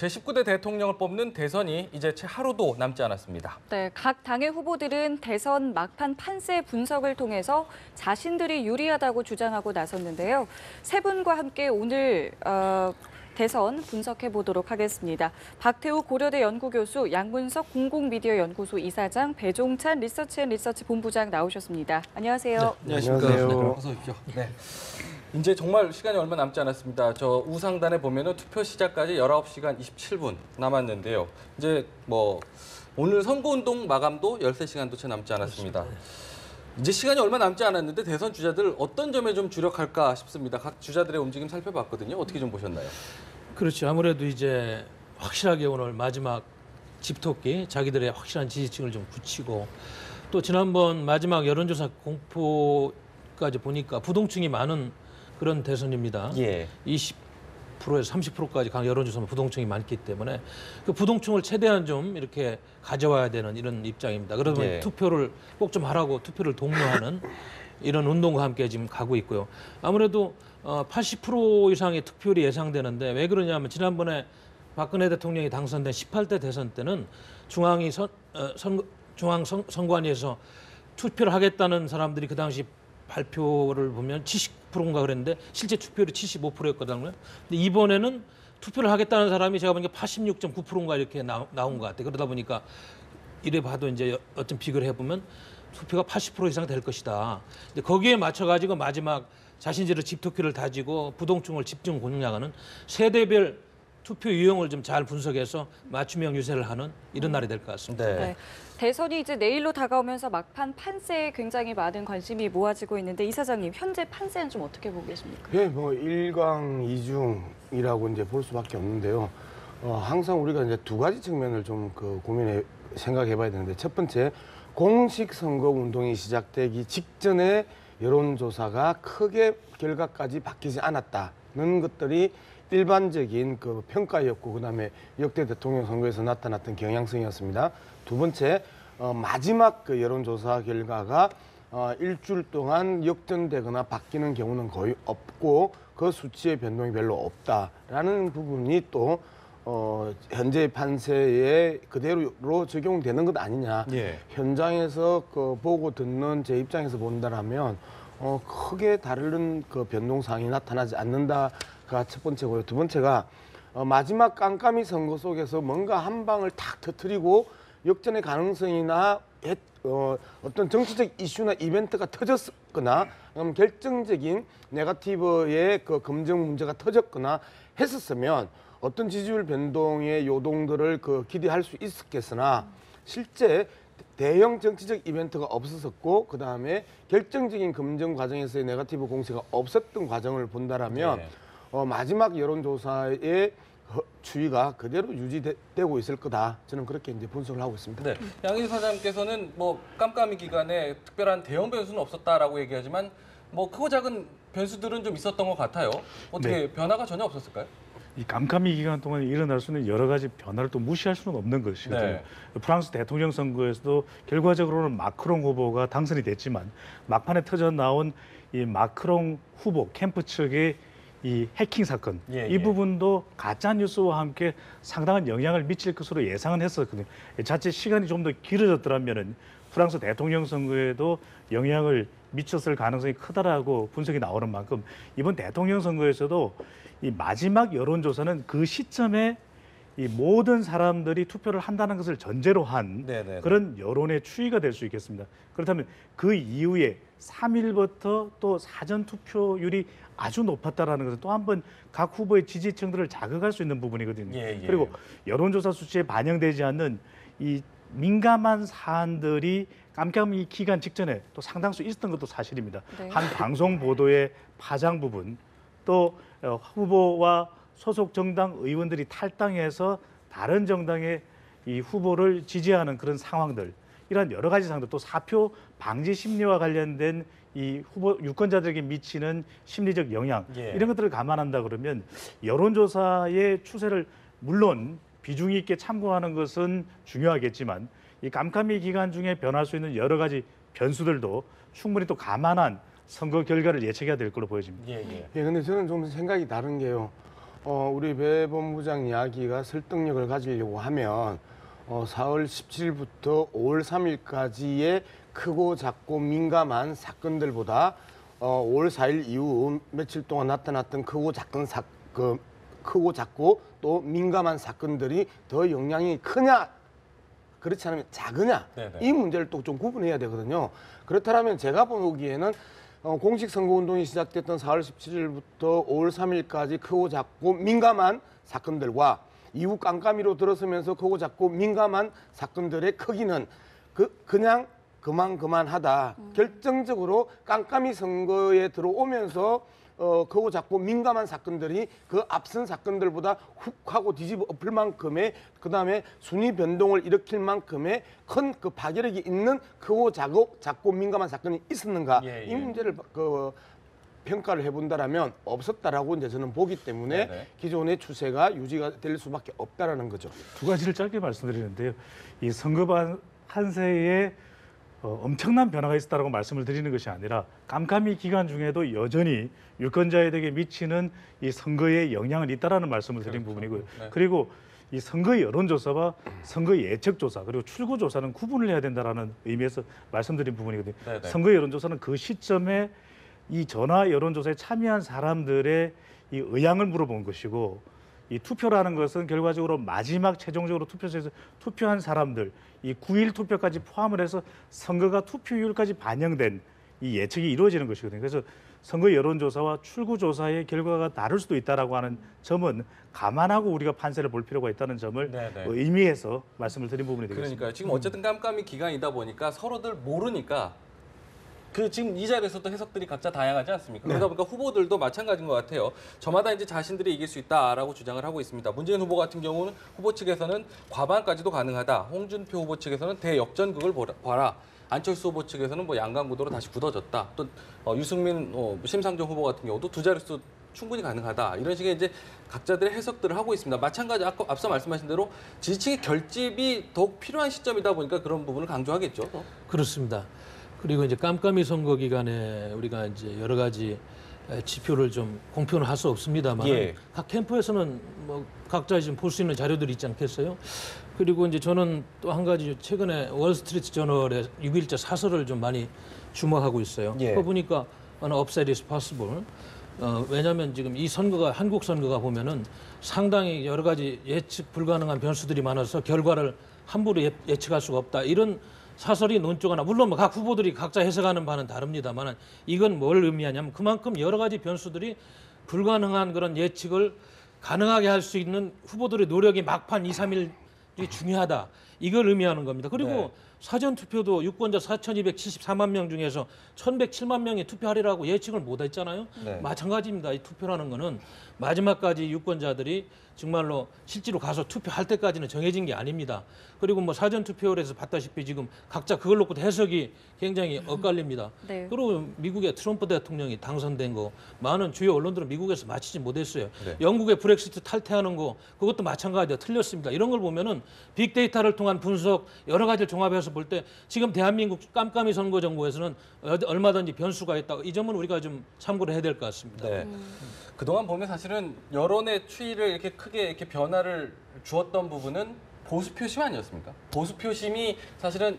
제19대 대통령을 뽑는 대선이 이제 채 하루도 남지 않았습니다. 네, 각 당의 후보들은 대선 막판 판세 분석을 통해서 자신들이 유리하다고 주장하고 나섰는데요. 세 분과 함께 오늘 대선 분석해 보도록 하겠습니다. 박태우 고려대 연구교수, 양문석 공공미디어연구소 이사장, 배종찬 리서치앤리서치 본부장 나오셨습니다. 안녕하세요. 네, 안녕하세요. 어서 오십시오. 네. 이제 정말 시간이 얼마 남지 않았습니다. 저 우상단에 보면은 투표 시작까지 19시간 27분 남았는데요. 이제 오늘 선거운동 마감도 13시간도 채 남지 않았습니다. 이제 시간이 얼마 남지 않았는데 대선 주자들 어떤 점에 좀 주력할까 싶습니다. 각 주자들의 움직임 살펴봤거든요. 어떻게 좀 보셨나요? 그렇죠. 아무래도 이제 확실하게 오늘 마지막 집토끼 자기들의 확실한 지지층을 좀 굳히고 또 지난번 마지막 여론조사 공포까지 보니까 부동층이 많은 그런 대선입니다. 예. 20%에서 30%까지 각 여론조사는 부동층이 많기 때문에 그 부동층을 최대한 좀 이렇게 가져와야 되는 이런 입장입니다. 그러다 보니 투표를 꼭 좀 하라고 투표를 독려하는 이런 운동과 함께 지금 가고 있고요. 아무래도 80% 이상의 득표율이 예상되는데 왜 그러냐면 지난번에 박근혜 대통령이 당선된 18대 대선 때는 중앙선관위에서 투표를 하겠다는 사람들이 그 당시 발표를 보면 70%인가 그랬는데 실제 투표율이 75%였거든요. 근데 이번에는 투표를 하겠다는 사람이 제가 보니까 86.9%인가 이렇게 나온 것 같아요. 그러다 보니까 이래 봐도 이제 어떤 비교를 해보면 투표가 80% 이상 될 것이다. 근데 거기에 맞춰가지고 마지막 자신들의 집토끼를 다지고 부동층을 집중 공략하는 세대별 투표 유형을 좀 잘 분석해서 맞춤형 유세를 하는 이런 날이 될 것 같습니다. 네. 대선이 이제 내일로 다가오면서 막판 판세에 굉장히 많은 관심이 모아지고 있는데 이사장님 현재 판세는 좀 어떻게 보고 계십니까? 예, 일광이중이라고 이제 볼 수밖에 없는데요. 항상 우리가 이제 두 가지 측면을 좀 생각해봐야 되는데 첫 번째 공식 선거 운동이 시작되기 직전에 여론조사가 크게 결과까지 바뀌지 않았다는 것들이 일반적인 평가였고 그다음에 역대 대통령 선거에서 나타났던 경향성이었습니다. 두 번째 마지막 여론조사 결과가 일주일 동안 역전되거나 바뀌는 경우는 거의 없고 그 수치의 변동이 별로 없다라는 부분이 또 현재 판세에 그대로 적용되는 것 아니냐. 예. 현장에서 보고 듣는 제 입장에서 본다라면 크게 다른 변동사항이 나타나지 않는다가 첫 번째고요. 두 번째가 마지막 깜깜이 선거 속에서 뭔가 한 방을 탁 터뜨리고 역전의 가능성이나 어떤 정치적 이슈나 이벤트가 터졌거나 결정적인 네거티브의 검증 문제가 터졌거나 했었으면 어떤 지지율 변동의 요동들을 기대할 수 있었겠으나 실제 대형 정치적 이벤트가 없었었고 그다음에 결정적인 검증 과정에서의 네거티브 공세가 없었던 과정을 본다라면 마지막 여론조사의 추이가 그대로 유지되고 있을 거다. 저는 그렇게 이제 분석을 하고 있습니다. 네. 양 이사장께서는 깜깜이 기간에 특별한 대형 변수는 없었다라고 얘기하지만 크고 작은 변수들은 좀 있었던 것 같아요. 어떻게 변화가 전혀 없었을까요? 이 깜깜이 기간 동안 일어날 수 있는 여러 가지 변화를 또 무시할 수는 없는 것이거든요. 네. 프랑스 대통령 선거에서도 결과적으로는 마크롱 후보가 당선이 됐지만 막판에 터져 나온 이 마크롱 후보 캠프 측의 이 해킹 사건 이 부분도 가짜 뉴스와 함께 상당한 영향을 미칠 것으로 예상은 했었거든요. 자칫 시간이 좀 더 길어졌더라면은 프랑스 대통령 선거에도 영향을 미쳤을 가능성이 크다라고 분석이 나오는 만큼 이번 대통령 선거에서도 이 마지막 여론조사는 그 시점에 이 모든 사람들이 투표를 한다는 것을 전제로 한 그런 여론의 추이가 될 수 있겠습니다. 그렇다면 그 이후에 3일부터 또 사전 투표율이 아주 높았다라는 것은 또 한 번 각 후보의 지지층들을 자극할 수 있는 부분이거든요. 그리고 여론조사 수치에 반영되지 않는 이 민감한 사안들이 깜깜이 기간 직전에 또 상당수 있었던 것도 사실입니다. 네. 한 방송 보도의 파장 부분 또 후보와 소속 정당 의원들이 탈당해서 다른 정당의 이 후보를 지지하는 그런 상황들 이런 여러 가지 상황들 또 사표 방지 심리와 관련된 이 후보 유권자들에게 미치는 심리적 영향 이런 것들을 감안한다 그러면 여론조사의 추세를 물론 비중 있게 참고하는 것은 중요하겠지만 이 깜깜이 기간 중에 변할 수 있는 여러 가지 변수들도 충분히 또 감안한 선거 결과를 예측해야 될 걸로 보여집니다. 근데 저는 좀 생각이 다른 게요. 우리 배 본부장 이야기가 설득력을 가지려고 하면 4월 17일부터 5월 3일까지의 크고 작고 민감한 사건들보다 5월 4일 이후 며칠 동안 나타났던 크고 작고 또 민감한 사건들이 더 영향이 크냐 그렇지 않으면 작으냐 네네. 이 문제를 또 좀 구분해야 되거든요. 그렇다면 제가 보기에는 공식 선거운동이 시작됐던 4월 17일부터 5월 3일까지 크고 작고 민감한 사건들과 이후 깜깜이로 들어서면서 크고 작고 민감한 사건들의 크기는 그냥 그만하다. 결정적으로 깜깜이 선거에 들어오면서 크고 작고 민감한 사건들이 그 앞선 사건들보다 훅 하고 뒤집어 엎을 만큼의 그다음에 순위 변동을 일으킬 만큼의 큰 그 파괴력이 있는 크고 작고 민감한 사건이 있었는가 예, 예. 이 문제를 평가를 해본다라면 없었다라고 이제 저는 보기 때문에 네네. 기존의 추세가 유지가 될 수밖에 없다라는 거죠. 두 가지를 짧게 말씀드리는데요. 이 선거 판세에 엄청난 변화가 있었다고 말씀을 드리는 것이 아니라 깜깜이 기간 중에도 여전히 유권자에게 미치는 이 선거에 영향은 있다라는 말씀을 드린 부분이고요. 네. 그리고 이 선거 여론조사와 선거 예측조사 그리고 출구조사는 구분을 해야 된다라는 의미에서 말씀드린 부분이거든요. 네네. 선거 여론조사는 그 시점에 이 전화 여론조사에 참여한 사람들의 이 의향을 물어본 것이고 이 투표라는 것은 결과적으로 마지막 최종적으로 투표소에서 투표한 사람들 이 9일 투표까지 포함을 해서 선거가 투표율까지 반영된 이 예측이 이루어지는 것이거든요. 그래서 선거 여론조사와 출구조사의 결과가 다를 수도 있다라고 하는 점은 감안하고 우리가 판세를 볼 필요가 있다는 점을 네네. 의미해서 말씀을 드린 부분이 되겠습니다. 그러니까요. 지금 어쨌든 깜깜이 기간이다 보니까 서로들 모르니까 지금 이 자리에서도 해석들이 각자 다양하지 않습니까? 그러다 보니까 후보들도 마찬가지인 것 같아요. 저마다 이제 자신들이 이길 수 있다라고 주장을 하고 있습니다. 문재인 후보 같은 경우는 후보 측에서는 과반까지도 가능하다. 홍준표 후보 측에서는 대역전극을 봐라. 안철수 후보 측에서는 뭐 양강구도로 다시 굳어졌다. 또 유승민, 심상정 후보 같은 경우도 두 자릿수 충분히 가능하다. 이런 식의 이제 각자들의 해석들을 하고 있습니다. 마찬가지 앞서 말씀하신 대로 지지층의 결집이 더욱 필요한 시점이다 보니까 그런 부분을 강조하겠죠. 그렇습니다. 그리고 이제 깜깜이 선거 기간에 우리가 이제 여러 가지 지표를 좀 공표는 할 수 없습니다만 예. 각 캠프에서는 뭐 각자 지금 볼 수 있는 자료들이 있지 않겠어요? 그리고 이제 저는 또 한 가지 최근에 월스트리트 저널의 6일자 사설을 좀 많이 주목하고 있어요. 예. 그거 보니까 an upset is possible. 왜냐하면 지금 이 선거가 한국 선거가 보면은 상당히 여러 가지 예측 불가능한 변수들이 많아서 결과를 함부로 예측할 수가 없다. 이런 사설이 논조가 물론 뭐 각 후보들이 각자 해석하는 바는 다릅니다만 이건 뭘 의미하냐면 그만큼 여러 가지 변수들이 불가능한 그런 예측을 가능하게 할 수 있는 후보들의 노력이 막판 2, 3일이 중요하다. 이걸 의미하는 겁니다. 그리고 네. 사전 투표도 유권자 4,274만 명 중에서 1,107만 명이 투표하리라고 예측을 못 했잖아요. 네. 마찬가지입니다. 이 투표라는 거는 마지막까지 유권자들이 정말로 실제로 가서 투표할 때까지는 정해진 게 아닙니다. 그리고 뭐 사전 투표율에서 봤다시피 지금 각자 그걸 놓고 해석이 굉장히 엇갈립니다. 네. 그리고 미국의 트럼프 대통령이 당선된 거 많은 주요 언론들은 미국에서 맞히지 못했어요. 네. 영국의 브렉시트 탈퇴하는 거 그것도 마찬가지로 틀렸습니다. 이런 걸 보면은 빅데이터를 통한 분석 여러 가지를 종합해서 볼 때 지금 대한민국 깜깜이 선거 정보에서는 얼마든지 변수가 있다. 이 점은 우리가 좀 참고를 해야 될 것 같습니다. 네. 그동안 보면 사실은 여론의 추이를 이렇게 크게 이렇게 변화를 주었던 부분은 보수 표심 아니었습니까? 보수 표심이 사실은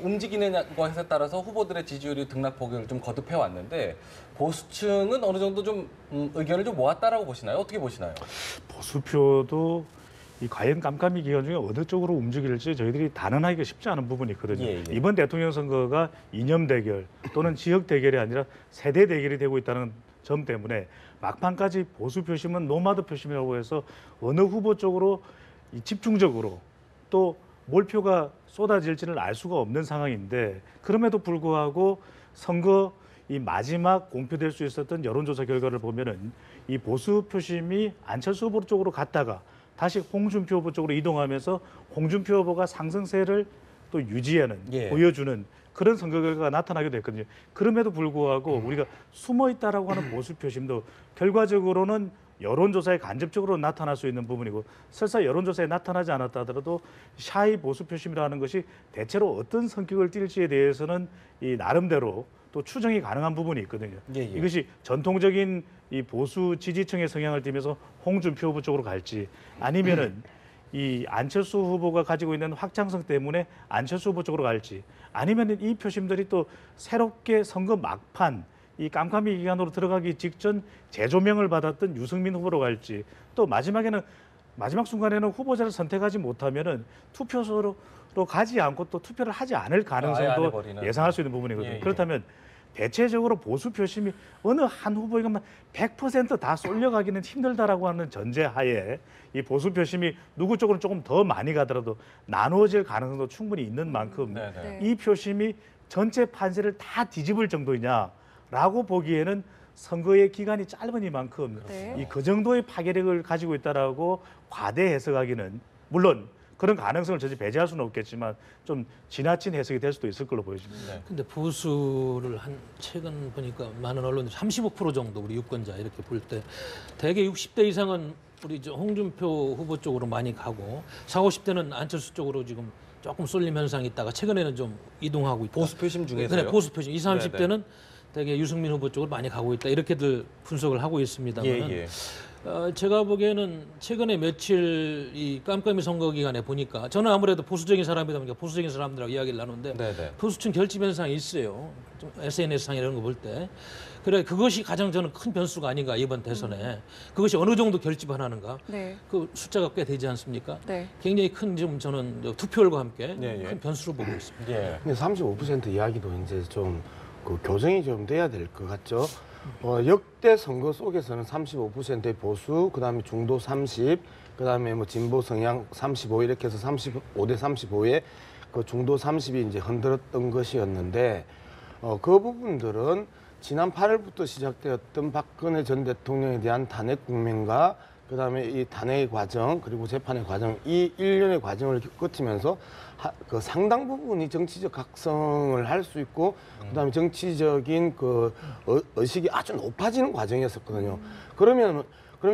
움직이는 것에 따라서 후보들의 지지율이 등락폭을 좀 거듭해 왔는데 보수층은 어느 정도 좀 의견을 좀 모았다라고 보시나요? 어떻게 보시나요? 보수표도 이 과연 깜깜이 기간 중에 어느 쪽으로 움직일지 저희들이 단언하기가 쉽지 않은 부분이 있거든요. 예, 예. 이번 대통령 선거가 이념 대결 또는 지역 대결이 아니라 세대 대결이 되고 있다는 점 때문에 막판까지 보수 표심은 노마드 표심이라고 해서 어느 후보 쪽으로 집중적으로 또 몰표가 쏟아질지는 알 수가 없는 상황인데 그럼에도 불구하고 선거 이 마지막 공표될 수 있었던 여론조사 결과를 보면은 이 보수 표심이 안철수 후보 쪽으로 갔다가 다시 홍준표 후보 쪽으로 이동하면서 홍준표 후보가 상승세를 또 유지하는 예. 보여주는 그런 선거 결과가 나타나게 됐거든요. 그럼에도 불구하고 우리가 숨어 있다라고 하는 보수 표심도 결과적으로는 여론조사에 간접적으로 나타날 수 있는 부분이고 설사 여론조사에 나타나지 않았다 하더라도 샤이 보수 표심이라는 것이 대체로 어떤 성격을 띨지에 대해서는 이 나름대로 또 추정이 가능한 부분이 있거든요. 예. 이것이 전통적인 이 보수 지지층의 성향을 띠면서 홍준표 후보 쪽으로 갈지 아니면은 이 안철수 후보가 가지고 있는 확장성 때문에 안철수 후보 쪽으로 갈지 아니면은 이 표심들이 또 새롭게 선거 막판 이 깜깜이 기간으로 들어가기 직전 재조명을 받았던 유승민 후보로 갈지 또 마지막 순간에는 후보자를 선택하지 못하면은 투표소로 가지 않고 또 투표를 하지 않을 아예 안 가능성도 해버리는. 예상할 수 있는 부분이거든요. 예. 그렇다면 대체적으로 보수 표심이 어느 한 후보에게만 100%다 쏠려가기는 힘들다라고 하는 전제하에 이 보수 표심이 누구 쪽으로 조금 더 많이 가더라도 나누어질 가능성도 충분히 있는 만큼 네네. 네. 이 표심이 전체 판세를 다 뒤집을 정도이냐라고 보기에는 선거의 기간이 짧으니만큼 네. 그 정도의 파괴력을 가지고 있다라고 과대 해석하기는 물론 그런 가능성을 전혀 배제할 수는 없겠지만 좀 지나친 해석이 될 수도 있을 걸로 보여집니다. 네. 근데 보수를 한 최근 보니까 많은 언론들이 35% 정도 우리 유권자 이렇게 볼 때 대개 60대 이상은 우리 홍준표 후보 쪽으로 많이 가고 40, 50대는 안철수 쪽으로 지금 조금 쏠림 현상이 있다가 최근에는 좀 이동하고 있다. 보수 표심 중에서요? 네, 보수 표심. 20, 30대는 되게 유승민 후보 쪽으로 많이 가고 있다. 이렇게들 분석을 하고 있습니다만 예. 제가 보기에는 최근에 며칠 이 깜깜이 선거 기간에 보니까 저는 아무래도 보수적인 사람이다 보니까 보수적인 사람들하고 이야기를 나누는데 네네. 보수층 결집 현상이 있어요. 좀 SNS상 이런 거 볼 때. 그래 그것이 가장 저는 큰 변수가 아닌가 이번 대선에. 그것이 어느 정도 결집을 하는가. 네. 그 숫자가 꽤 되지 않습니까? 네. 굉장히 큰 좀 저는 투표율과 함께 예. 큰 변수로 보고 있습니다. 예. 근데 35% 이야기도 이제 좀 그 교정이 좀 돼야 될 것 같죠. 역대 선거 속에서는 35%의 보수, 그다음에 중도 30, 그다음에 뭐 진보 성향 35 이렇게 해서 35대 35에 그 중도 30이 이제 흔들었던 것이었는데 그 부분들은 지난 8일부터 시작되었던 박근혜 전 대통령에 대한 탄핵 국면과 그다음에 이 탄핵의 과정 그리고 재판의 과정 이 일련의 과정을 거치면서 그 상당 부분이 정치적 각성을 할 수 있고 그다음에 정치적인 그 의식이 아주 높아지는 과정이었었거든요. 그러면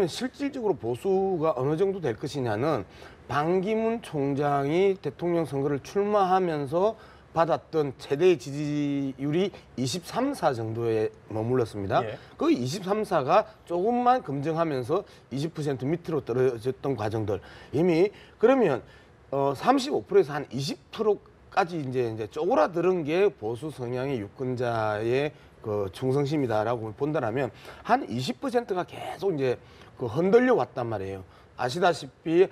실질적으로 보수가 어느 정도 될 것이냐는 반기문 총장이 대통령 선거를 출마하면서 받았던 최대의 지지율이 23사 정도에 머물렀습니다. 예. 그 23사가 조금만 검증하면서 20% 밑으로 떨어졌던 과정들. 이미 그러면 35%에서 한 20%까지 이제 쪼그라드는 게 보수 성향의 유권자의 그 충성심이다라고 본다라면 한 20%가 계속 이제 그 흔들려 왔단 말이에요. 아시다시피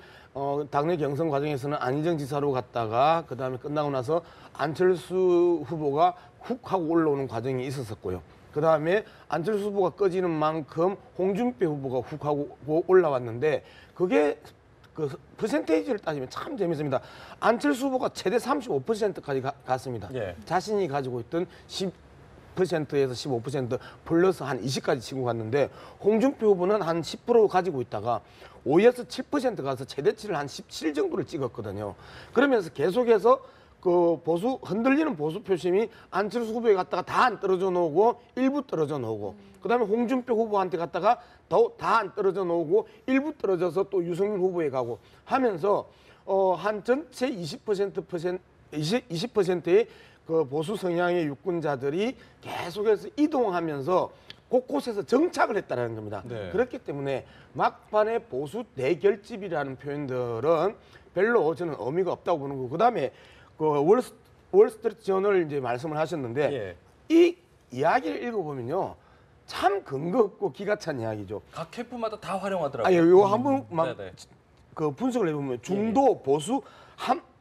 당내 경선 과정에서는 안희정 지사로 갔다가 그 다음에 끝나고 나서 안철수 후보가 훅 하고 올라오는 과정이 있었었고요. 그 다음에 안철수 후보가 꺼지는 만큼 홍준표 후보가 훅 하고 올라왔는데 그게 그 퍼센테이지를 따지면 참 재밌습니다. 안철수 후보가 최대 35%까지 갔습니다. 예. 자신이 가지고 있던 10%에서 15% 플러스 한 20까지 치고 갔는데 홍준표 후보는 한 10% 가지고 있다가 5에서 7% 가서 최대치를 한 17 정도를 찍었거든요. 그러면서 계속해서 그 흔들리는 보수 표심이 안철수 후보에 갔다가 다 안 떨어져 나오고 일부 떨어져 나오고 그다음에 홍준표 후보한테 갔다가 다 안 떨어져 나오고 일부 떨어져서 또 유승민 후보에 가고 하면서 한 전체 20%의 그 보수 성향의 유권자들이 계속해서 이동하면서 곳곳에서 정착을 했다는 겁니다. 네. 그렇기 때문에 막판에 보수 대결집이라는 표현들은 별로 저는 의미가 없다고 보는 거고 그다음에 그 월스트리트 저널 이제 말씀을 하셨는데 예. 이 이야기를 읽어보면요 참 근거 없고 기가 찬 이야기죠. 각 캠프마다 다 활용하더라고요. 요거 한번 네네. 그 분석을 해보면 중도 보수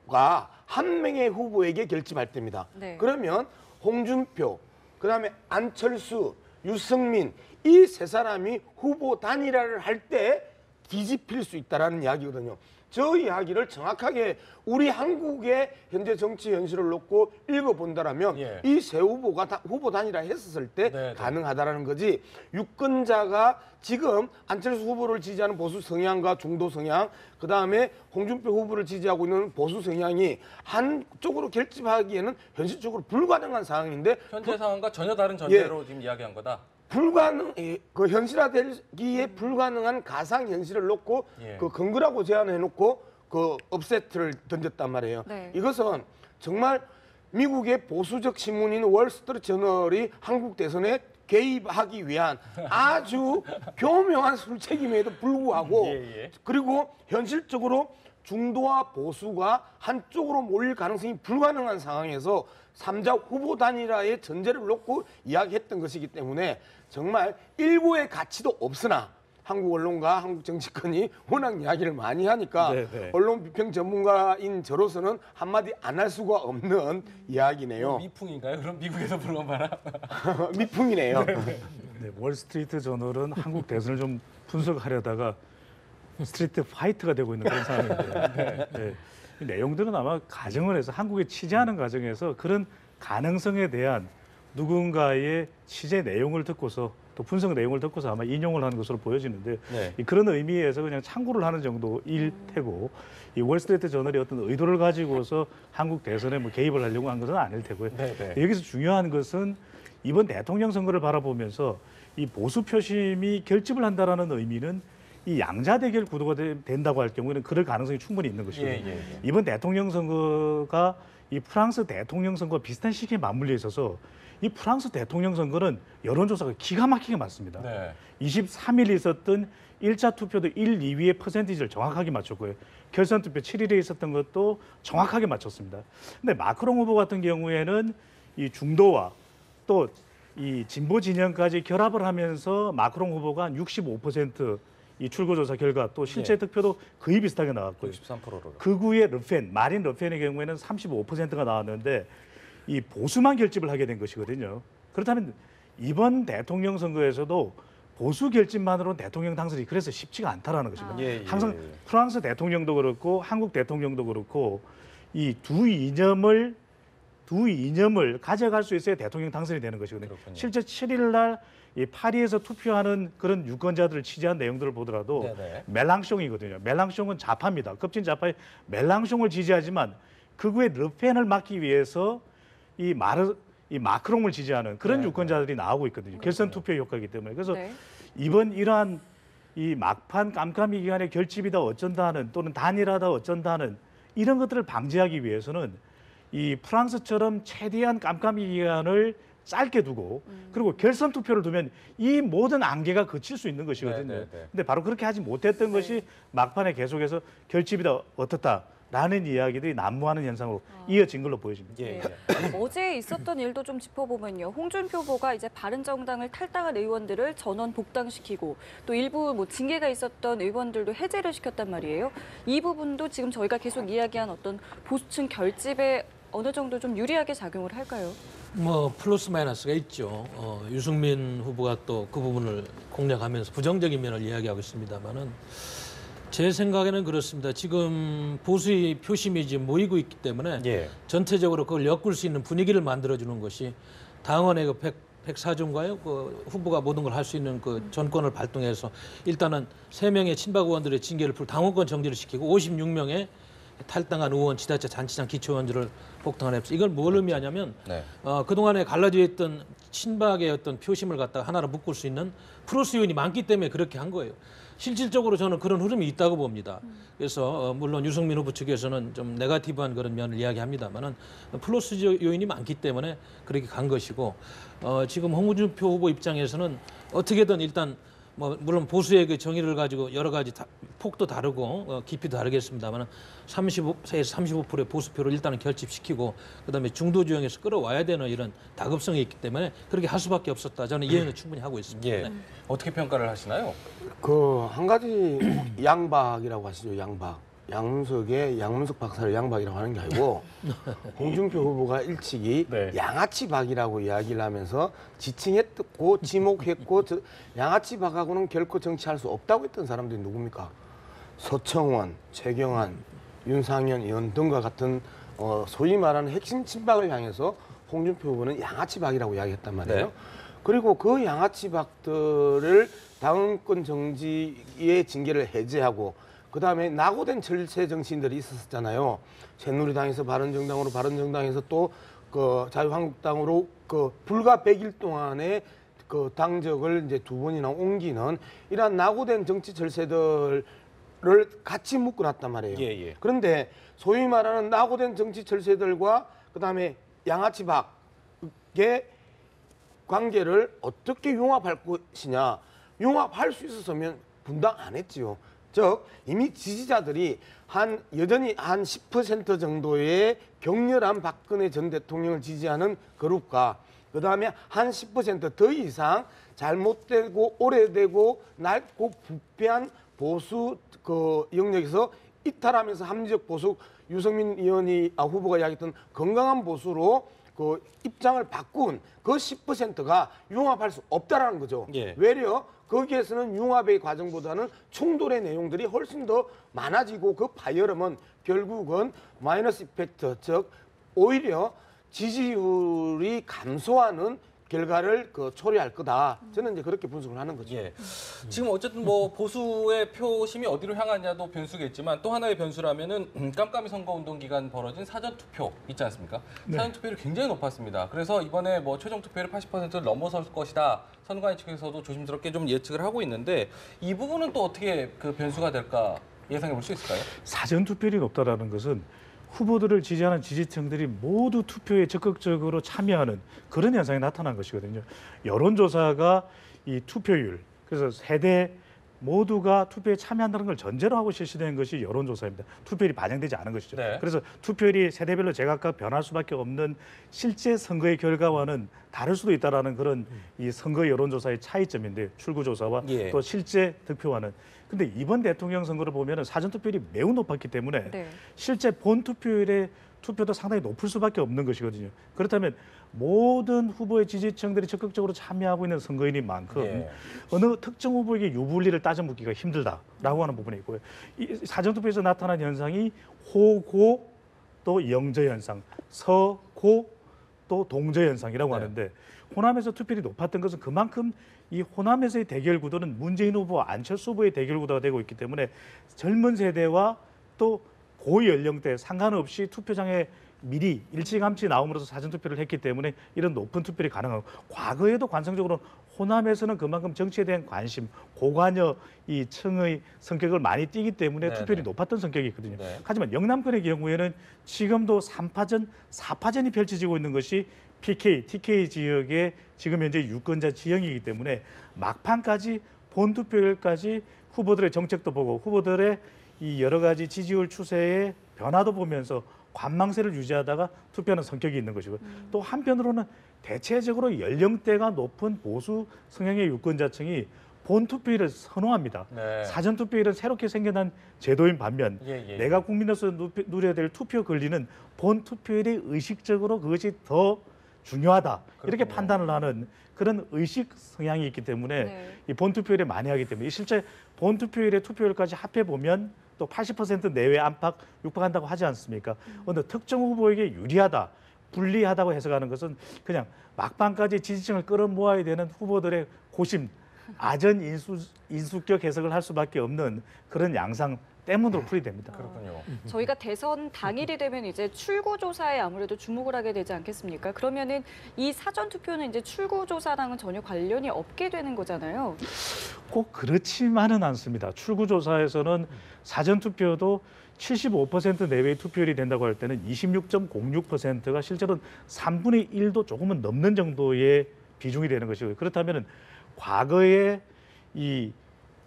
가 한 명의 후보에게 결집할 때입니다. 네. 그러면 홍준표, 그다음에 안철수, 유승민 이 세 사람이 후보 단일화를 할 때 뒤집힐 수 있다라는 이야기거든요. 저 이야기를 정확하게 우리 한국의 현재 정치 현실을 놓고 읽어본다라면 예. 이 세 후보가 후보 단일화 했었을 때 네네. 가능하다라는 거지 유권자가 지금 안철수 후보를 지지하는 보수 성향과 중도 성향 그다음에 홍준표 후보를 지지하고 있는 보수 성향이 한쪽으로 결집하기에는 현실적으로 불가능한 상황인데 현재 상황과 전혀 다른 전제로 지금 이야기한 거다. 그 현실화되기에 불가능한 가상 현실을 놓고 예. 그 근거라고 제안해 놓고 그 업세트를 던졌단 말이에요. 네. 이것은 정말 미국의 보수적 신문인 월스트리트 저널이 한국 대선에 개입하기 위한 아주 교묘한 술책임에도 불구하고 그리고 현실적으로 중도와 보수가 한쪽으로 몰릴 가능성이 불가능한 상황에서 3자 후보 단일화의 전제를 놓고 이야기했던 것이기 때문에 정말 일부의 가치도 없으나 한국 언론과 한국 정치권이 워낙 이야기를 많이 하니까 언론 비평 전문가인 저로서는 한마디 안 할 수가 없는 이야기네요. 미풍인가요? 그럼 미국에서 불러온 바람? 미풍이네요. 네, 월스트리트 저널은 한국 대선을 좀 분석하려다가 스트리트 파이트가 되고 있는 그런 상황인데요. 네. 이 내용들은 아마 가정을 해서 한국에 취재하는 과정에서 그런 가능성에 대한 누군가의 취재 내용을 듣고서 또 분석 내용을 듣고서 아마 인용을 하는 것으로 보여지는데 그런 의미에서 그냥 참고를 하는 정도일 테고 이 월스트리트 저널이 어떤 의도를 가지고서 한국 대선에 뭐 개입을 하려고 한 것은 아닐 테고요. 여기서 중요한 것은 이번 대통령 선거를 바라보면서 이 보수 표심이 결집을 한다라는 의미는 이 양자 대결 구도가 된다고 할 경우에는 그럴 가능성이 충분히 있는 것이거든요. 이번 대통령 선거가 이 프랑스 대통령 선거와 비슷한 시기에 맞물려 있어서 이 프랑스 대통령 선거는 여론조사가 기가 막히게 맞습니다. 23일 있었던 1차 투표도 1, 2위의 퍼센티지를 정확하게 맞췄고요. 결선 투표 7일에 있었던 것도 정확하게 맞췄습니다. 근데 마크롱 후보 같은 경우에는 이 중도와 또 이 진보 진영까지 결합을 하면서 마크롱 후보가 한 65% 이 출구조사 결과 또 실제 득표도 거의 비슷하게 나왔고요. 63%로. 극우의 르펜, 마린 르펜의 경우에는 35%가 나왔는데 이 보수만 결집을 하게 된 것이거든요. 그렇다면 이번 대통령 선거에서도 보수 결집만으로는 대통령 당선이 그래서 쉽지가 않다라는 것입니다. 항상 프랑스 대통령도 그렇고 한국 대통령도 그렇고 이 두 이념을 가져갈 수 있어야 대통령 당선이 되는 것이거든요. 그렇군요. 실제 7일 날 이 파리에서 투표하는 그런 유권자들을 취재한 내용들을 보더라도 멜랑숑이거든요. 멜랑숑은 좌파입니다. 급진 좌파의 멜랑숑을 지지하지만 극우의 르펜을 막기 위해서 이 마크롱을 지지하는 그런 유권자들이 나오고 있거든요. 결선 투표 효과이기 때문에. 그래서 이번 이러한 이 막판 깜깜이 기간에 결집이다 어쩐다 하는 또는 단일하다 어쩐다 하는 이런 것들을 방지하기 위해서는 이 프랑스처럼 최대한 깜깜이 기간을 짧게 두고 그리고 결선 투표를 두면 이 모든 안개가 그칠 수 있는 것이거든요. 근데 바로 그렇게 하지 못했던 것이 막판에 계속해서 결집이다 어떻다라는 이야기들이 난무하는 현상으로 이어진 걸로 보여집니다. 어제 있었던 일도 좀 짚어보면요. 홍준표 후보가 이제 바른정당을 탈당한 의원들을 전원 복당시키고 또 일부 뭐 징계가 있었던 의원들도 해제를 시켰단 말이에요. 이 부분도 지금 저희가 계속 이야기한 어떤 보수층 결집에 어느 정도 좀 유리하게 작용을 할까요? 뭐 플러스 마이너스가 있죠. 유승민 후보가 또 그 부분을 공략하면서 부정적인 면을 이야기하고 있습니다만은 제 생각에는 그렇습니다. 지금 보수의 표심이 지금 모이고 있기 때문에 전체적으로 그걸 엮을 수 있는 분위기를 만들어주는 것이 당원의 그 104조인가요? 그 후보가 모든 걸 할 수 있는 그 전권을 발동해서 일단은 3명의 친박 의원들의 징계를 당원권 정지를 시키고 56명의 탈당한 의원, 지자체, 잔치장, 기초의원들을 복당을 했어요. 이걸 뭘 의미하냐면 그동안에 갈라져 있던 친박의 어떤 표심을 갖다가 하나로 묶을 수 있는 프로스 의원이 많기 때문에 그렇게 한 거예요. 실질적으로 저는 그런 흐름이 있다고 봅니다. 그래서 물론 유승민 후보 측에서는 좀 네거티브한 그런 면을 이야기합니다만은 플러스 요인이 많기 때문에 그렇게 간 것이고 지금 홍준표 후보 입장에서는 어떻게든 일단 뭐 물론 보수의 그 정의를 가지고 여러 가지 폭도 다르고 깊이도 다르겠습니다만 35%에서 35%의 보수표를 일단은 결집시키고 그다음에 중도 지형에서 끌어와야 되는 이런 다급성이 있기 때문에 그렇게 할 수밖에 없었다. 저는 이해는 충분히 하고 있습니다. 어떻게 평가를 하시나요? 그 한 가지 양박이라고 하시죠. 양문석 박사를 양박이라고 하는 게 아니고 홍준표 후보가 일찍이 양아치 박이라고 이야기를 하면서 지칭했고 지목했고 양아치 박하고는 결코 정치할 수 없다고 했던 사람들이 누굽니까? 서청원, 최경환, 윤상현 의원 등과 같은 소위 말하는 핵심 친박을 향해서 홍준표 후보는 양아치 박이라고 이야기했단 말이에요. 그리고 그 양아치 박들을 당원권 정지의 징계를 해제하고 그다음에 낙오된 철새 정치인들이 있었잖아요. 새누리당에서 바른정당으로, 바른정당에서 또 그 자유한국당으로 그 불과 100일 동안에 그 당적을 이제 2번이나 옮기는 이러한 낙오된 정치 철새들을 같이 묶어놨단 말이에요. 그런데 소위 말하는 낙오된 정치 철새들과 그다음에 양아치 박의 관계를 어떻게 융합할 것이냐. 융합할 수 있었으면 분당 안 했지요. 즉 이미 지지자들이 여전히 한 10% 정도의 격렬한 박근혜 전 대통령을 지지하는 그룹과 그다음에 한 10% 더 이상 잘못되고 오래되고 낡고 부패한 보수 그 영역에서 이탈하면서 합리적 보수 유승민 의원이 후보가 이야기했던 건강한 보수로 그 입장을 바꾼 그 10%가 융합할 수 없다라는 거죠. 예. 외려 거기에서는 융합의 과정보다는 충돌의 내용들이 훨씬 더 많아지고 그 파열음은 결국은 마이너스 이펙트, 즉 오히려 지지율이 감소하는 결과를 초래할 거다. 저는 이제 그렇게 분석을 하는 거죠. 예. 지금 어쨌든 뭐 보수의 표심이 어디로 향하냐도 변수겠지만 또 하나의 변수라면은 깜깜이 선거운동 기간 벌어진 사전 투표 있지 않습니까? 네. 사전 투표율이 굉장히 높았습니다. 그래서 이번에 뭐 최종 투표율 80%를 넘어설 것이다. 선관위 측에서도 조심스럽게 좀 예측을 하고 있는데 이 부분은 또 어떻게 그 변수가 될까 예상해 볼 수 있을까요? 사전 투표율이 높다라는 것은 후보들을 지지하는 지지층들이 모두 투표에 적극적으로 참여하는 그런 현상이 나타난 것이거든요. 여론조사가 이 투표율, 그래서 세대 모두가 투표에 참여한다는 걸 전제로 하고 실시된 것이 여론조사입니다. 투표율이 반영되지 않은 것이죠. 네. 그래서 투표율이 세대별로 제각각 변할 수밖에 없는 실제 선거의 결과와는 다를 수도 있다라는 그런 이 선거 여론조사의 차이점인데 출구조사와 예. 또 실제 득표와는. 근데 이번 대통령 선거를 보면은 사전 투표율이 매우 높았기 때문에 네. 실제 본 투표율의 투표도 상당히 높을 수밖에 없는 것이거든요. 그렇다면 모든 후보의 지지층들이 적극적으로 참여하고 있는 선거인인 만큼 예. 어느 특정 후보에게 유불리를 따져 묻기가 힘들다라고 하는 부분이 있고요. 이 사전투표에서 나타난 현상이 호고 또 영저 현상, 서고 또 동저 현상이라고 네. 하는데 호남에서 투표율이 높았던 것은 그만큼 이 호남에서의 대결 구도는 문재인 후보와 안철수 후보의 대결 구도가 되고 있기 때문에 젊은 세대와 또 고연령대 상관없이 투표장에 미리 일찌감치 나옴으로써 사전투표를 했기 때문에 이런 높은 투표율이 가능하고 과거에도 관성적으로 호남에서는 그만큼 정치에 대한 관심, 고관여 이 층의 성격을 많이 띠기 때문에 네네. 투표율이 높았던 성격이 있거든요. 네. 하지만 영남권의 경우에는 지금도 3파전, 4파전이 펼쳐지고 있는 것이 PK, TK 지역의 지금 현재 유권자 지형이기 때문에 막판까지 본투표율까지 후보들의 정책도 보고 후보들의 이 여러 가지 지지율 추세의 변화도 보면서 관망세를 유지하다가 투표하는 성격이 있는 것이고 또 한편으로는 대체적으로 연령대가 높은 보수 성향의 유권자층이 본투표율을 선호합니다. 네. 사전투표율은 새롭게 생겨난 제도인 반면 예. 내가 국민으로서 누려야 될 투표 권리는 본투표율이 의식적으로 그것이 더 중요하다. 이렇게 그렇군요. 판단을 하는 그런 의식 성향이 있기 때문에 네. 이 본투표율에 많이 하기 때문에 실제 본투표율의 투표율까지 합해 보면 또 80% 내외 안팎 육박한다고 하지 않습니까? 어느 특정 후보에게 유리하다, 불리하다고 해석하는 것은 그냥 막판까지 지지층을 끌어모아야 되는 후보들의 고심, 아전 인수격 해석을 할 수밖에 없는 그런 양상 때문으로 풀이됩니다. 그렇군요. 저희가 대선 당일이 되면 이제 출구조사에 아무래도 주목을 하게 되지 않겠습니까? 그러면은 이 사전투표는 이제 출구조사랑은 전혀 관련이 없게 되는 거잖아요. 꼭 그렇지만은 않습니다. 출구조사에서는 사전투표도 75% 내외의 투표율이 된다고 할 때는 26.06%가 실제로는 3분의 1도 조금은 넘는 정도의 비중이 되는 것이고요. 그렇다면 과거에 이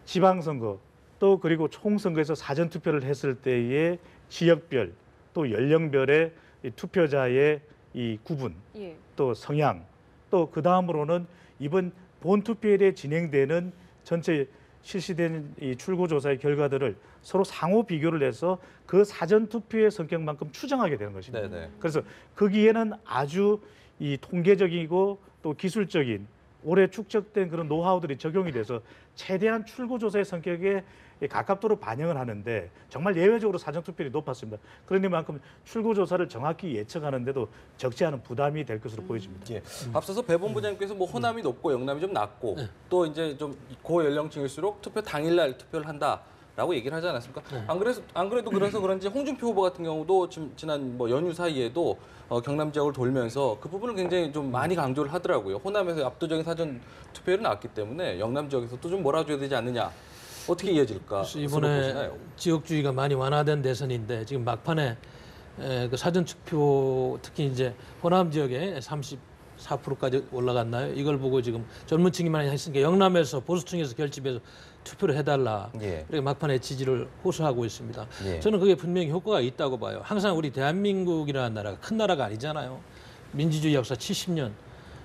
지방선거 또 그리고 총선거에서 사전투표를 했을 때의 지역별 또 연령별의 이 투표자의 이 구분 예. 또 성향 또 그 다음으로는 이번 본투표일에 진행되는 전체 실시된 이 출구조사의 결과들을 서로 상호 비교를 해서 그 사전투표의 성격만큼 추정하게 되는 것입니다. 네네. 그래서 거기에는 아주 이 통계적이고 또 기술적인 오래 축적된 그런 노하우들이 적용이 돼서 최대한 출구조사의 성격에 가깝도록 반영을 하는데 정말 예외적으로 사전투표율이 높았습니다. 그러니만큼 출구조사를 정확히 예측하는데도 적지 않은 부담이 될 것으로 보여집니다. 예. 앞서서 배 본부장님께서 뭐 호남이 높고 영남이 좀 낮고 또 이제 좀 고연령층일수록 투표 당일날 투표를 한다라고 얘기를 하지 않았습니까? 안 그래도 그래서 그런지 홍준표 후보 같은 경우도 지난 뭐 연휴 사이에도 경남 지역을 돌면서 그 부분을 굉장히 좀 많이 강조를 하더라고요. 호남에서 압도적인 사전 투표율이 나왔기 때문에 영남 지역에서 또 좀 몰아줘야 되지 않느냐. 어떻게 이어질까? 그래서 이번에 지역주의가 많이 완화된 대선인데 지금 막판에 그 사전 투표 특히 이제 호남 지역에 34%까지 올라갔나요? 이걸 보고 지금 젊은층이 많이 했으니까 영남에서 보수층에서 결집해서 투표를 해달라. 예. 그렇게 막판에 지지를 호소하고 있습니다. 예. 저는 그게 분명히 효과가 있다고 봐요. 항상 우리 대한민국이라는 나라가 큰 나라가 아니잖아요. 민주주의 역사 70년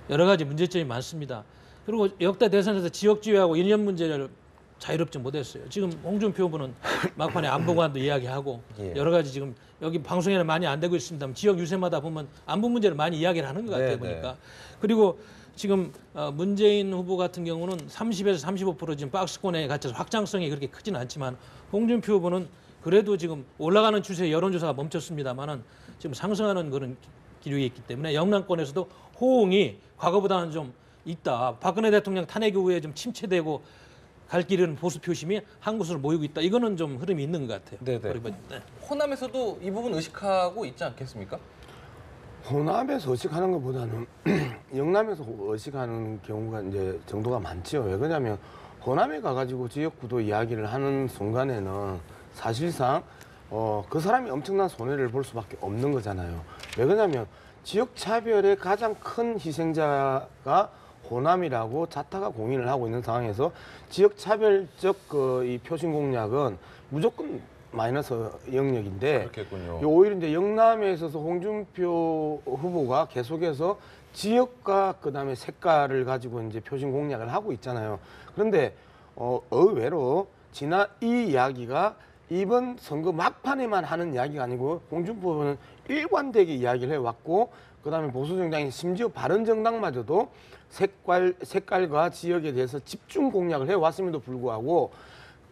여러 가지 문제점이 많습니다. 그리고 역대 대선에서 지역주의하고 이념 문제를 자유롭지 못했어요. 지금 홍준표 후보는 막판에 안보관도 이야기하고 예. 여러 가지 지금 여기 방송에는 많이 안 되고 있습니다만 지역 유세마다 보면 안보 문제를 많이 이야기를 하는 것 같아요. 네, 보니까. 그리고 지금 문재인 후보 같은 경우는 30에서 35% 지금 박스권에 갇혀서 확장성이 그렇게 크지는 않지만 홍준표 후보는 그래도 지금 올라가는 추세의 여론조사가 멈췄습니다만은 지금 상승하는 그런 기류에 있기 때문에 영남권에서도 호응이 과거보다는 좀 있다. 박근혜 대통령 탄핵 이후에 좀 침체되고 갈 길은 보수 표심이 한 곳으로 모이고 있다. 이거는 좀 흐름이 있는 것 같아요. 네네. 호남에서도 이 부분 의식하고 있지 않겠습니까? 호남에서 의식하는 것보다는 영남에서 의식하는 경우가 이제 정도가 많죠. 왜 그러냐면 호남에 가가지고 지역구도 이야기를 하는 순간에는 사실상 그 사람이 엄청난 손해를 볼 수밖에 없는 거잖아요. 왜 그러냐면 지역 차별의 가장 큰 희생자가 호남이라고 자타가 공인을 하고 있는 상황에서 지역 차별적 이 표심 공략은 무조건 마이너스 영역인데 그렇겠군요. 오히려 이제 영남에 있어서 홍준표 후보가 계속해서 지역과 그다음에 색깔을 가지고 이제 표심 공략을 하고 있잖아요. 그런데 의외로 지난 이 이야기가 이번 선거 막판에만 하는 이야기가 아니고 홍준표 후보는 일관되게 이야기를 해왔고 그다음에 보수정당이 심지어 바른정당마저도 색깔과 지역에 대해서 집중 공략을 해왔음에도 불구하고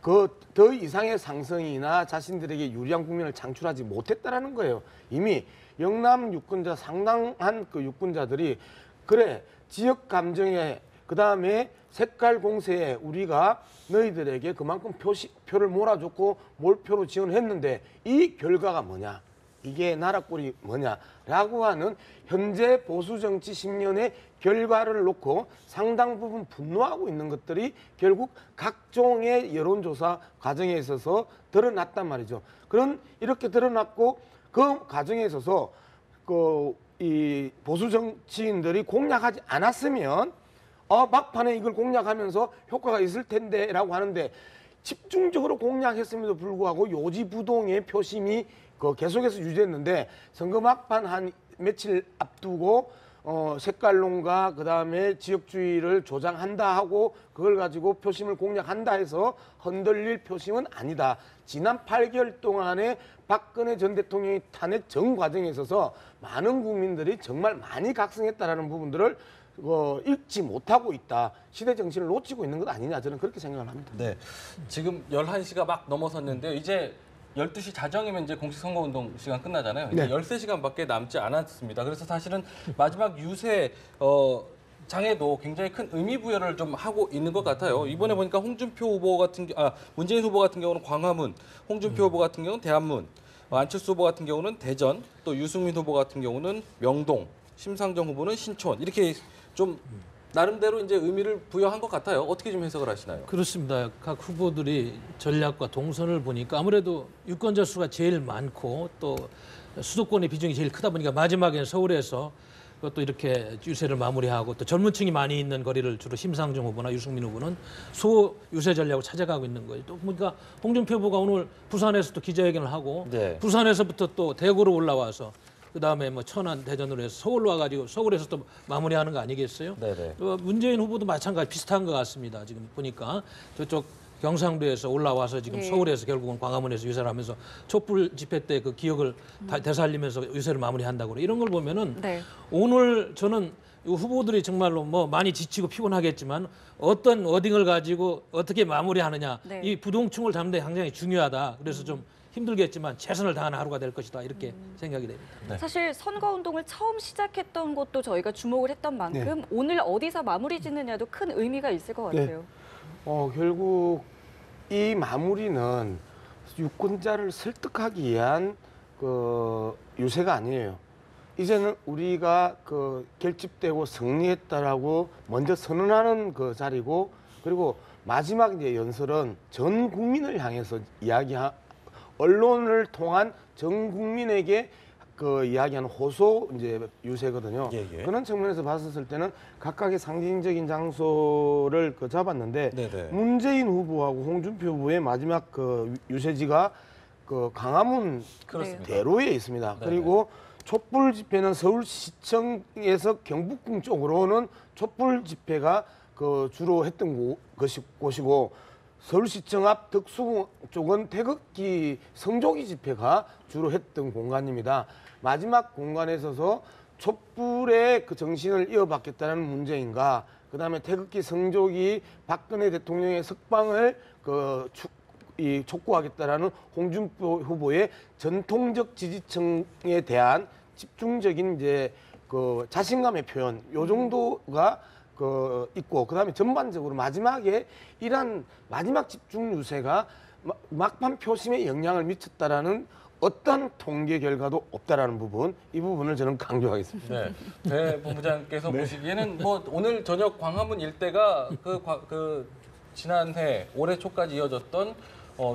그 더 이상의 상승이나 자신들에게 유리한 국면을 창출하지 못했다라는 거예요. 이미 영남 유권자 상당한 그 유권자들이 그래 지역 감정에 그다음에 색깔 공세에 우리가 너희들에게 그만큼 표를 몰아줬고 몰표로 지원했는데 이 결과가 뭐냐? 이게 나라 꼴이 뭐냐라고 하는 현재 보수 정치 10년의 결과를 놓고 상당 부분 분노하고 있는 것들이 결국 각종의 여론조사 과정에 있어서 드러났단 말이죠. 이렇게 드러났고 그 과정에 있어서 이 보수 정치인들이 공략하지 않았으면 막판에 이걸 공략하면서 효과가 있을 텐데라고 하는데 집중적으로 공략했음에도 불구하고 요지부동의 표심이 계속해서 유지했는데 선거 막판 한 며칠 앞두고 색깔론과 그다음에 지역주의를 조장한다 하고 그걸 가지고 표심을 공략한다 해서 흔들릴 표심은 아니다. 지난 8개월 동안에 박근혜 전 대통령이 탄핵 전 과정에 있어서 많은 국민들이 정말 많이 각성했다라는 부분들을 읽지 못하고 있다. 시대 정신을 놓치고 있는 것 아니냐 저는 그렇게 생각을 합니다. 네. 지금 11시가 막 넘어섰는데요. 이제 12시 자정이면 이제 공식 선거운동 시간 끝나잖아요. 이제 네. 13시간밖에 남지 않았습니다. 그래서 사실은 마지막 유세 장에도 굉장히 큰 의미 부여를 좀 하고 있는 것 같아요. 이번에 보니까 문재인 후보 같은 경우는 광화문, 홍준표 후보 같은 경우는 대한문, 안철수 후보 같은 경우는 대전, 또 유승민 후보 같은 경우는 명동, 심상정 후보는 신촌 이렇게 좀 나름대로 이제 의미를 부여한 것 같아요. 어떻게 좀 해석을 하시나요? 그렇습니다. 각 후보들이 전략과 동선을 보니까 아무래도 유권자 수가 제일 많고 또 수도권의 비중이 제일 크다 보니까 마지막에는 서울에서 또 이렇게 유세를 마무리하고 또 젊은층이 많이 있는 거리를 주로 심상정 후보나 유승민 후보는 소 유세 전략을 찾아가고 있는 거예요. 또 보니까 홍준표 후보가 오늘 부산에서 또 기자회견을 하고 네. 부산에서부터 또 대구로 올라와서 그다음에 뭐 천안 대전으로 해서 서울로 와가지고 서울에서 또 마무리하는 거 아니겠어요? 네네. 문재인 후보도 마찬가지 비슷한 것 같습니다. 지금 보니까 저쪽 경상도에서 올라와서 지금 예. 서울에서 결국은 광화문에서 유세를 하면서 촛불 집회 때 그 기억을 되살리면서 유세를 마무리한다고 그래. 이런 걸 보면은 네. 오늘 저는 이 후보들이 정말로 뭐 많이 지치고 피곤하겠지만 어떤 워딩을 가지고 어떻게 마무리하느냐 네. 이 부동층을 잡는 데 굉장히 중요하다. 그래서 좀 힘들겠지만 최선을 다하는 하루가 될 것이다 이렇게 생각이 됩니다. 네. 사실 선거운동을 처음 시작했던 것도 저희가 주목을 했던 만큼 오늘 어디서 마무리 짓느냐도 큰 의미가 있을 것 네. 같아요. 결국 이 마무리는 유권자를 설득하기 위한 유세가 아니에요. 이제는 우리가 결집되고 승리했다라고 먼저 선언하는 그 자리고 그리고 마지막 이제 연설은 전 국민을 향해서 언론을 통한 전 국민에게 그 이야기하는 호소 이제 유세거든요. 예, 예. 그런 측면에서 봤었을 때는 각각의 상징적인 장소를 그 잡았는데 네네. 문재인 후보하고 홍준표 후보의 마지막 그 유세지가 그 강화문 그렇습니다. 대로에 있습니다. 네네. 그리고 촛불 집회는 서울시청에서 경복궁 쪽으로는 촛불 집회가 그 주로 했던 곳이고 서울시청 앞 덕수궁 쪽은 태극기 성조기 집회가 주로 했던 공간입니다. 마지막 공간에 있어서 촛불의 그 정신을 이어받겠다는 문재인과 그다음에 태극기 성조기 박근혜 대통령의 석방을 촉구하겠다라는 홍준표 후보의 전통적 지지층에 대한 집중적인 이제 그 자신감의 표현 요 정도가 있고 그다음에 전반적으로 마지막에 이러한 마지막 집중 유세가 막판 표심에 영향을 미쳤다라는 어떤 통계 결과도 없다라는 부분 이 부분을 저는 강조하겠습니다. 네, 배 본부장께서 보시기에는 뭐 오늘 저녁 광화문 일대가 그 지난해 올해 초까지 이어졌던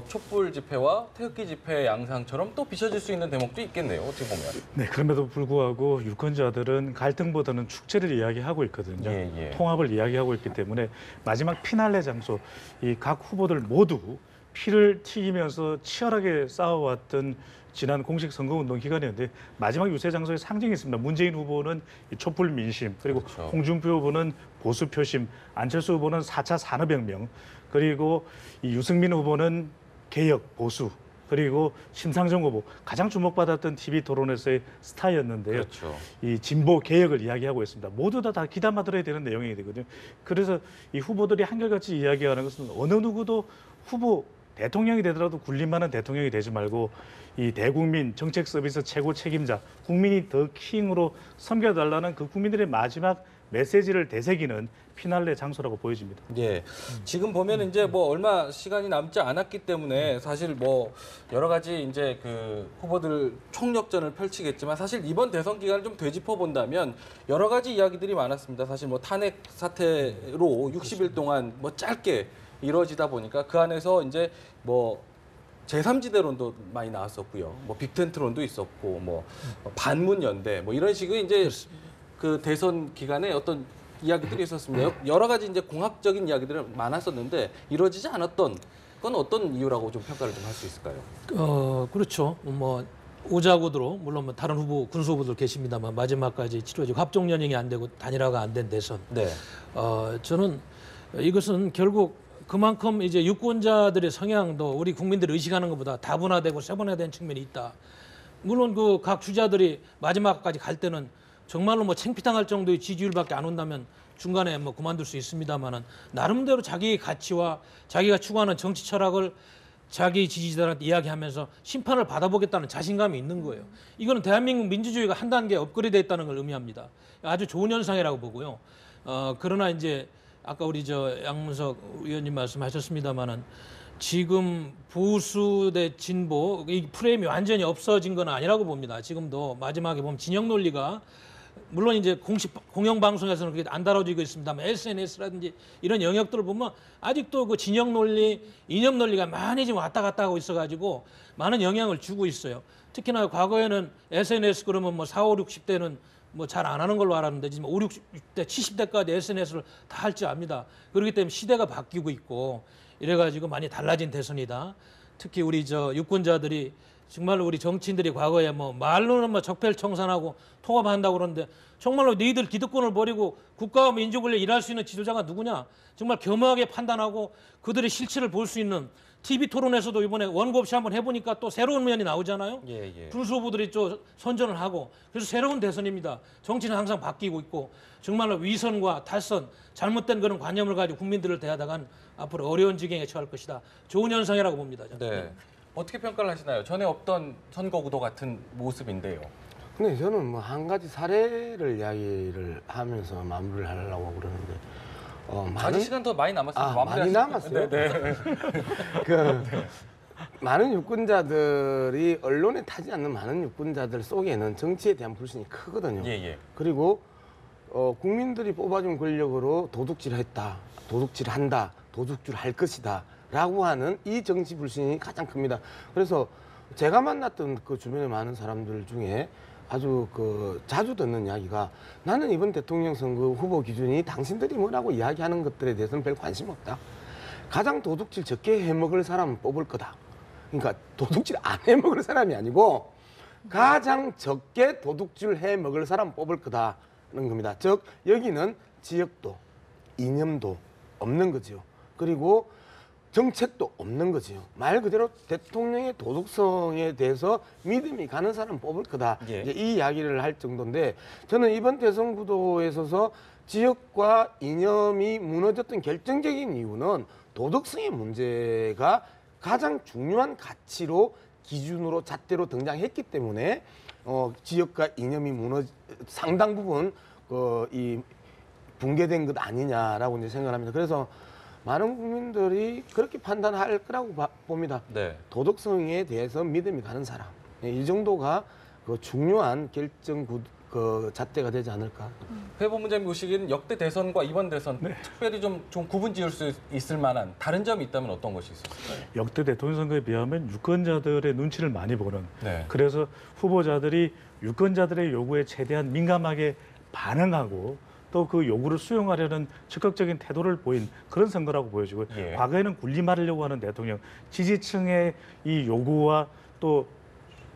촛불 집회와 태극기 집회 양상처럼 또 비춰질 수 있는 대목도 있겠네요. 어떻게 보면. 네, 그럼에도 불구하고 유권자들은 갈등보다는 축제를 이야기하고 있거든요. 예, 예. 통합을 이야기하고 있기 때문에 마지막 피날레 장소, 이 각 후보들 모두 피를 튀기면서 치열하게 싸워왔던 지난 공식 선거운동 기간이었는데 마지막 유세 장소의 상징이 있습니다. 문재인 후보는 이 촛불 민심, 그리고 그렇죠. 홍준표 후보는 보수 표심, 안철수 후보는 4차 산업혁명, 그리고 이 유승민 후보는 개혁, 보수, 그리고 심상정 후보 가장 주목받았던 TV 토론에서의 스타였는데요. 그렇죠. 이 진보 개혁을 이야기하고 있습니다. 모두 다 귀담아 들어야 되는 내용이 되거든요. 그래서 이 후보들이 한결같이 이야기하는 것은 어느 누구도 후보 대통령이 되더라도 군림하는 대통령이 되지 말고 이 대국민 정책 서비스 최고 책임자 국민이 더 킹으로 섬겨달라는 그 국민들의 마지막 메시지를 되새기는 피날레 장소라고 보여집니다. 예. 지금 보면 이제 뭐 얼마 시간이 남지 않았기 때문에 사실 뭐 여러 가지 이제 그 후보들 총력전을 펼치겠지만 사실 이번 대선 기간을 좀 되짚어 본다면 여러 가지 이야기들이 많았습니다. 사실 뭐 탄핵 사태로 60일 동안 뭐 짧게 이루어지다 보니까 그 안에서 이제 뭐 제3지대론도 많이 나왔었고요. 뭐 빅텐트론도 있었고 뭐 반문 연대 뭐 이런 식의 이제 그 대선 기간에 어떤 이야기들이 있었습니다. 여러 가지 이제 공학적인 이야기들이 많았었는데 이루어지지 않았던 건 어떤 이유라고 좀 평가를 좀 할 수 있을까요? 그렇죠. 뭐 오자고도로 물론 뭐 다른 후보 군수 후보들 계십니다만 마지막까지 치러지고 합종 연행이 안 되고 단일화가 안 된 대선. 네. 저는 이것은 결국 그만큼 이제 유권자들의 성향도 우리 국민들이 의식하는 것보다 다분화되고 세분화된 측면이 있다. 물론 그 각 주자들이 마지막까지 갈 때는 정말로 뭐 창피당할 정도의 지지율밖에 안 온다면 중간에 뭐 그만둘 수 있습니다만은 나름대로 자기의 가치와 자기가 추구하는 정치 철학을 자기 지지자들한테 이야기하면서 심판을 받아보겠다는 자신감이 있는 거예요. 이거는 대한민국 민주주의가 한 단계 업그레이드했다는 걸 의미합니다. 아주 좋은 현상이라고 보고요. 그러나 이제 아까 우리 양문석 의원님 말씀하셨습니다만은 지금 보수 대 진보 이 프레임이 완전히 없어진 건 아니라고 봅니다. 지금도 마지막에 보면 진영 논리가 물론 이제 공영 방송에서는 그게 안 다뤄지고 있습니다만 SNS라든지 이런 영역들을 보면 아직도 그 진영 논리, 이념 논리가 많이 지금 왔다 갔다 하고 있어가지고 많은 영향을 주고 있어요. 특히나 과거에는 SNS 그러면 뭐 4, 5, 60대는 뭐 잘 안 하는 걸로 알았는데 지금 5, 60대, 70대까지 SNS를 다 할 줄 압니다. 그렇기 때문에 시대가 바뀌고 있고 이래가지고 많이 달라진 대선이다. 특히 우리 유권자들이 정말로 우리 정치인들이 과거에 뭐 말로는 뭐 적폐청산하고 통합한다고 그러는데 정말로 너희들 기득권을 버리고 국가와 민족을 위해 일할 수 있는 지도자가 누구냐? 정말 겸허하게 판단하고 그들의 실체를 볼 수 있는 TV 토론에서도 이번에 원고 없이 한번 해보니까 또 새로운 면이 나오잖아요. 예. 군수 후보들이 좀 선전을 하고 그래서 새로운 대선입니다. 정치는 항상 바뀌고 있고 정말로 위선과 탈선, 잘못된 그런 관념을 가지고 국민들을 대하다간 앞으로 어려운 지경에 처할 것이다. 좋은 현상이라고 봅니다. 저는. 네. 어떻게 평가를 하시나요? 전에 없던 선거 구도 같은 모습인데요. 근데 저는 뭐 한 가지 사례를 이야기를 하면서 마무리를 하려고 그러는데 아직 시간 더 많이 남았습니다. 많이 남았어요. 네. 많은 유권자들이 언론에 타지 않는 많은 유권자들 속에는 정치에 대한 불신이 크거든요. 예. 그리고 국민들이 뽑아준 권력으로 도둑질했다, 도둑질한다, 도둑질할 것이다 라고 하는 이 정치 불신이 가장 큽니다. 그래서 제가 만났던 그 주변에 많은 사람들 중에 아주 자주 듣는 이야기가 나는 이번 대통령 선거 후보 기준이 당신들이 뭐라고 이야기하는 것들에 대해서는 별 관심 없다. 가장 도둑질 적게 해먹을 사람은 뽑을 거다. 그러니까 도둑질 안 해먹을 사람이 아니고 가장 적게 도둑질 해먹을 사람 뽑을 거다는 겁니다. 즉 여기는 지역도 이념도 없는 거지요. 그리고 정책도 없는 거지요. 말 그대로 대통령의 도덕성에 대해서 믿음이 가는 사람 뽑을 거다. 예. 이제 이 이야기를 할 정도인데 저는 이번 대선 구도에 있어서 지역과 이념이 무너졌던 결정적인 이유는 도덕성의 문제가 가장 중요한 가치로 기준으로 잣대로 등장했기 때문에 지역과 이념이 상당 부분 이 붕괴된 것 아니냐라고 이제 생각합니다. 그래서 많은 국민들이 그렇게 판단할 거라고 봅니다. 네. 도덕성에 대해서 믿음이 가는 사람. 이 정도가 중요한 결정 잣대가 되지 않을까. 회 본부장님 보시기에는 역대 대선과 이번 대선 특별히 좀 구분 지을 수 있을 만한 다른 점이 있다면 어떤 것이 있었을까요? 역대 대통령 선거에 비하면 유권자들의 눈치를 많이 보는 네. 그래서 후보자들이 유권자들의 요구에 최대한 민감하게 반응하고 또 그 요구를 수용하려는 적극적인 태도를 보인 그런 선거라고 보여지고 예. 과거에는 군림하려고 하는 대통령 지지층의 이 요구와 또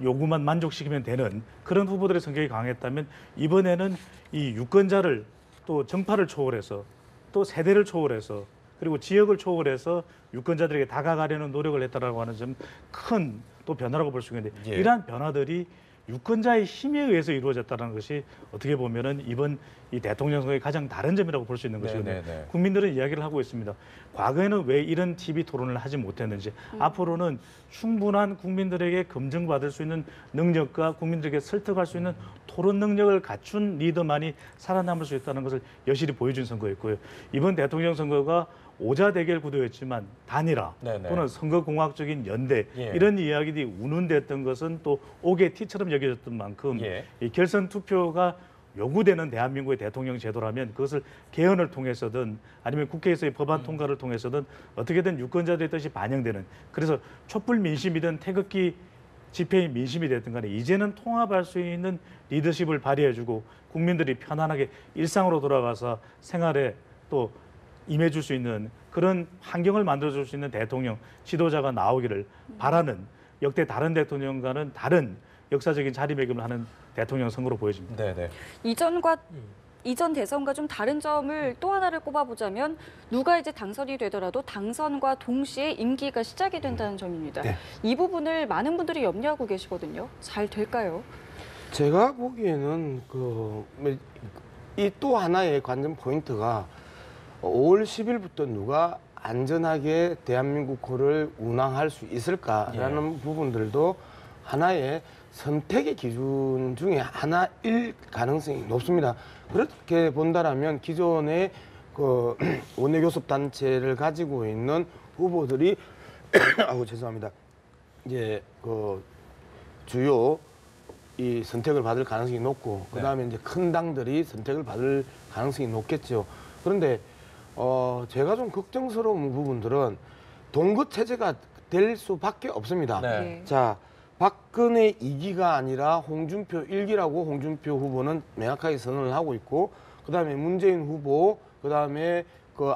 요구만 만족시키면 되는 그런 후보들의 성격이 강했다면 이번에는 이 유권자를 또 정파를 초월해서 또 세대를 초월해서 그리고 지역을 초월해서 유권자들에게 다가가려는 노력을 했다라고 하는 점 큰 또 변화라고 볼 수 있는데 예. 이러한 변화들이 유권자의 힘에 의해서 이루어졌다는 것이 어떻게 보면은 이번 이 대통령 선거의 가장 다른 점이라고 볼 수 있는 것이거든요. 네네네. 국민들은 이야기를 하고 있습니다. 과거에는 왜 이런 TV 토론을 하지 못했는지 앞으로는 충분한 국민들에게 검증받을 수 있는 능력과 국민들에게 설득할 수 있는 토론 능력을 갖춘 리더만이 살아남을 수 있다는 것을 여실히 보여준 선거였고요. 이번 대통령 선거가 오자 대결 구도였지만 단일화 네네. 또는 선거공학적인 연대 예. 이런 이야기들이 운운됐던 것은 또 옥의 티처럼 여겨졌던 만큼 예. 이 결선 투표가 요구되는 대한민국의 대통령 제도라면 그것을 개헌을 통해서든 아니면 국회에서의 법안 통과를 통해서든 어떻게든 유권자들의 뜻이 반영되는 그래서 촛불 민심이든 태극기 집회의 민심이 됐든 간에 이제는 통합할 수 있는 리더십을 발휘해주고 국민들이 편안하게 일상으로 돌아가서 생활에 또 임해줄 수 있는 그런 환경을 만들어줄 수 있는 대통령, 지도자가 나오기를 바라는 역대 다른 대통령과는 다른 역사적인 자리매김을 하는 대통령 선거로 보여집니다. 네네. 이전 대선과 좀 다른 점을 또 하나를 꼽아보자면 누가 이제 당선이 되더라도 당선과 동시에 임기가 시작이 된다는 점입니다. 네. 이 부분을 많은 분들이 염려하고 계시거든요. 잘 될까요? 제가 보기에는 이 또 하나의 관전 포인트가 5월 10일부터 누가 안전하게 대한민국호를 운항할 수 있을까라는 부분들도 하나의 선택의 기준 중에 하나일 가능성이 높습니다. 그렇게 본다라면 기존의 원내교섭 단체를 가지고 있는 후보들이 죄송합니다. 이제 주요 이 선택을 받을 가능성이 높고 그다음에 이제 큰 당들이 선택을 받을 가능성이 높겠죠. 그런데 제가 좀 걱정스러운 부분들은 동거 체제가 될 수밖에 없습니다. 네. 자, 박근혜 2기가 아니라 홍준표 1기라고 홍준표 후보는 명확하게 선언을 하고 있고 그다음에 문재인 후보, 그다음에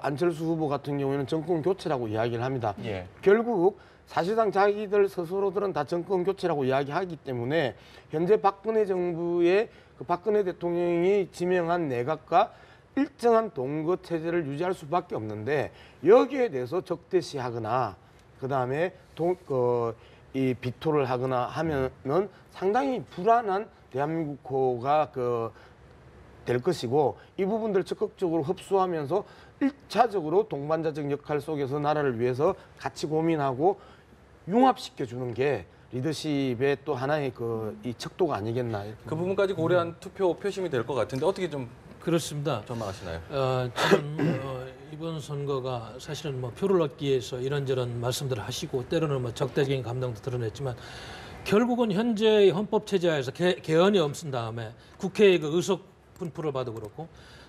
안철수 후보 같은 경우에는 정권 교체라고 이야기를 합니다. 예. 결국 사실상 자기들 스스로들은 다 정권 교체라고 이야기하기 때문에 현재 박근혜 정부의 박근혜 대통령이 지명한 내각과 일정한 동거 체제를 유지할 수밖에 없는데 여기에 대해서 적대시하거나 그다음에 이 비토를 하거나 하면은 상당히 불안한 대한민국호가 될 것이고 이 부분들 적극적으로 흡수하면서 1차적으로 동반자적 역할 속에서 나라를 위해서 같이 고민하고 융합시켜 주는 게 리더십의 또 하나의 이 척도가 아니겠나. 그 부분까지 고려한 투표 표심이 될 것 같은데 어떻게 좀 그렇습니다. 전망하시나요? 지금 이번 선거가 사실은 뭐 표를 얻기 위해서 이런저런 말씀들을 하시고 때로는 뭐 적대적인 감정도 드러냈지만 결국은 현재의 헌법 체제하에서 개헌이 없은 다음에 국회의 그 의석 분포를 봐도 그렇고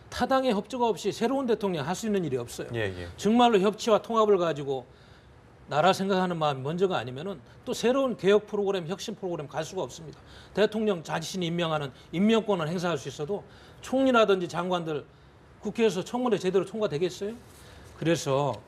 타당의 협조가 없이 새로운 대통령 할 수 있는 일이 없어요. 예, 예. 정말로 협치와 통합을 가지고 나라 생각하는 마음이 먼저가 아니면은 또 새로운 개혁 프로그램, 혁신 프로그램 갈 수가 없습니다. 대통령 자신이 임명하는 임명권을 행사할 수 있어도 총리라든지 장관들 국회에서 청문회 제대로 통과되겠어요? 그래서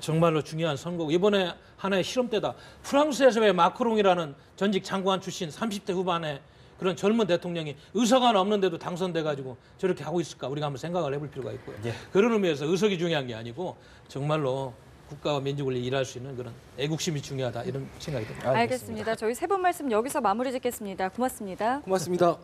정말로 중요한 선거고 이번에 하나의 실험대다. 프랑스에서 왜 마크롱이라는 전직 장관 출신 30대 후반의 그런 젊은 대통령이 의석은 없는데도 당선돼가지고 저렇게 하고 있을까? 우리가 한번 생각을 해볼 필요가 있고요. 예. 그런 의미에서 의석이 중요한 게 아니고 정말로 국가와 민족을 위해 일할 수 있는 그런 애국심이 중요하다 이런 생각이 듭니다. 알겠습니다. 저희 세 분 말씀 여기서 마무리 짓겠습니다. 고맙습니다. 고맙습니다.